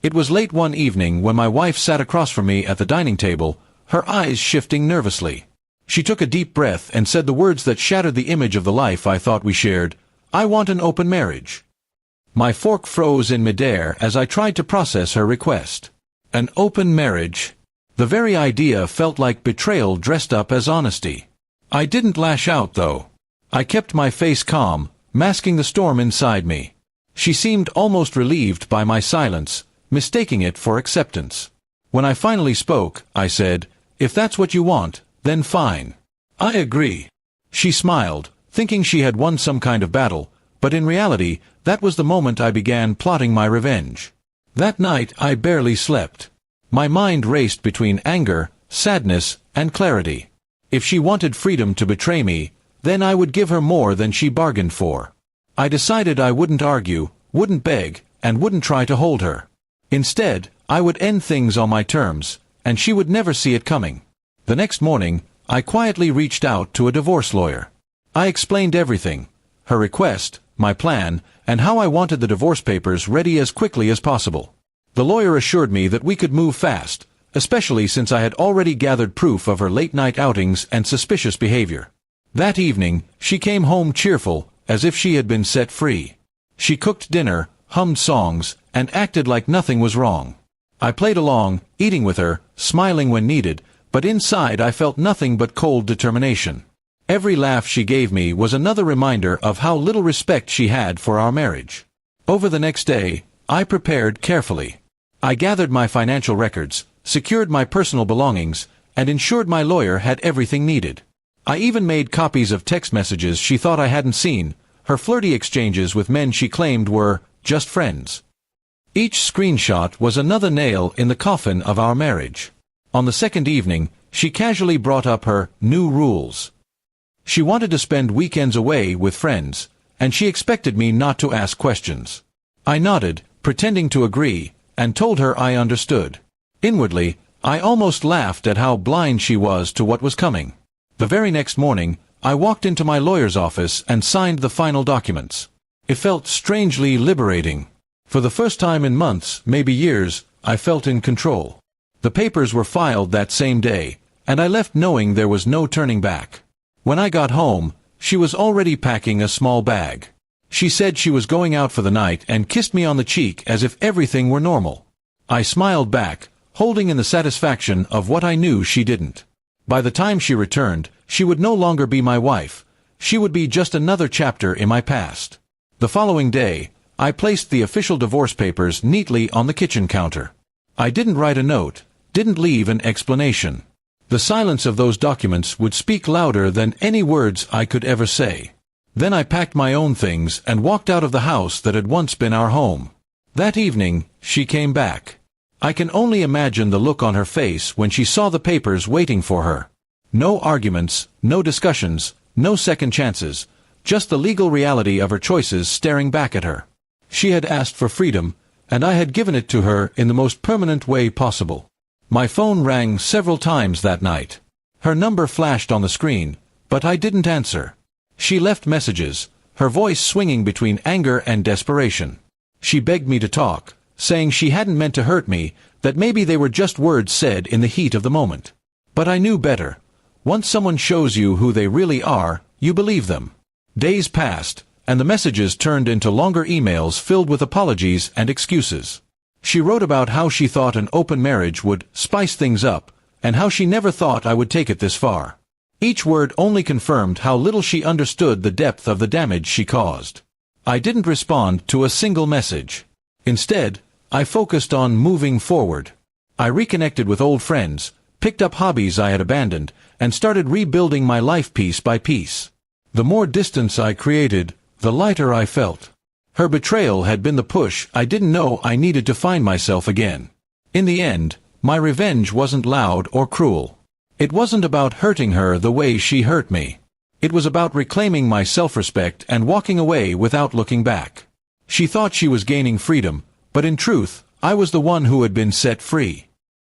It was late one evening when my wife sat across from me at the dining table, her eyes shifting nervously. She took a deep breath and said the words that shattered the image of the life I thought we shared. "I want an open marriage." My fork froze in midair as I tried to process her request. An open marriage? The very idea felt like betrayal dressed up as honesty. I didn't lash out, though. I kept my face calm, masking the storm inside me. She seemed almost relieved by my silence, mistaking it for acceptance. When I finally spoke, I said, "If that's what you want, then fine. I agree." She smiled, thinking she had won some kind of battle, but in reality, that was the moment I began plotting my revenge. That night I barely slept. My mind raced between anger, sadness, and clarity. If she wanted freedom to betray me, then I would give her more than she bargained for. I decided I wouldn't argue, wouldn't beg, and wouldn't try to hold her. Instead, I would end things on my terms, and she would never see it coming. The next morning, I quietly reached out to a divorce lawyer. I explained everything, her request, my plan, and how I wanted the divorce papers ready as quickly as possible. The lawyer assured me that we could move fast, especially since I had already gathered proof of her late-night outings and suspicious behavior. That evening, she came home cheerful, as if she had been set free. She cooked dinner, hummed songs, and acted like nothing was wrong. I played along, eating with her, smiling when needed, but inside I felt nothing but cold determination. Every laugh she gave me was another reminder of how little respect she had for our marriage. Over the next day, I prepared carefully. I gathered my financial records, secured my personal belongings, and ensured my lawyer had everything needed. I even made copies of text messages she thought I hadn't seen, her flirty exchanges with men she claimed were just friends. Each screenshot was another nail in the coffin of our marriage. On the second evening, she casually brought up her new rules. She wanted to spend weekends away with friends, and she expected me not to ask questions. I nodded, pretending to agree, and told her I understood. Inwardly, I almost laughed at how blind she was to what was coming. The very next morning, I walked into my lawyer's office and signed the final documents. It felt strangely liberating. For the first time in months, maybe years, I felt in control. The papers were filed that same day, and I left knowing there was no turning back. When I got home, she was already packing a small bag. She said she was going out for the night and kissed me on the cheek as if everything were normal. I smiled back, holding in the satisfaction of what I knew she didn't. By the time she returned, she would no longer be my wife. She would be just another chapter in my past. The following day, I placed the official divorce papers neatly on the kitchen counter. I didn't write a note, didn't leave an explanation. The silence of those documents would speak louder than any words I could ever say. Then I packed my own things and walked out of the house that had once been our home. That evening, she came back. I can only imagine the look on her face when she saw the papers waiting for her. No arguments, no discussions, no second chances, just the legal reality of her choices staring back at her. She had asked for freedom, and I had given it to her in the most permanent way possible. My phone rang several times that night. Her number flashed on the screen, but I didn't answer. She left messages, her voice swinging between anger and desperation. She begged me to talk, saying she hadn't meant to hurt me, that maybe they were just words said in the heat of the moment. But I knew better. Once someone shows you who they really are, you believe them. Days passed, and the messages turned into longer emails filled with apologies and excuses. She wrote about how she thought an open marriage would spice things up, and how she never thought I would take it this far. Each word only confirmed how little she understood the depth of the damage she caused. I didn't respond to a single message. Instead, I focused on moving forward. I reconnected with old friends, picked up hobbies I had abandoned, and started rebuilding my life piece by piece. The more distance I created, the lighter I felt. Her betrayal had been the push I didn't know I needed to find myself again. In the end, my revenge wasn't loud or cruel. It wasn't about hurting her the way she hurt me. It was about reclaiming my self-respect and walking away without looking back. She thought she was gaining freedom, but in truth, I was the one who had been set free.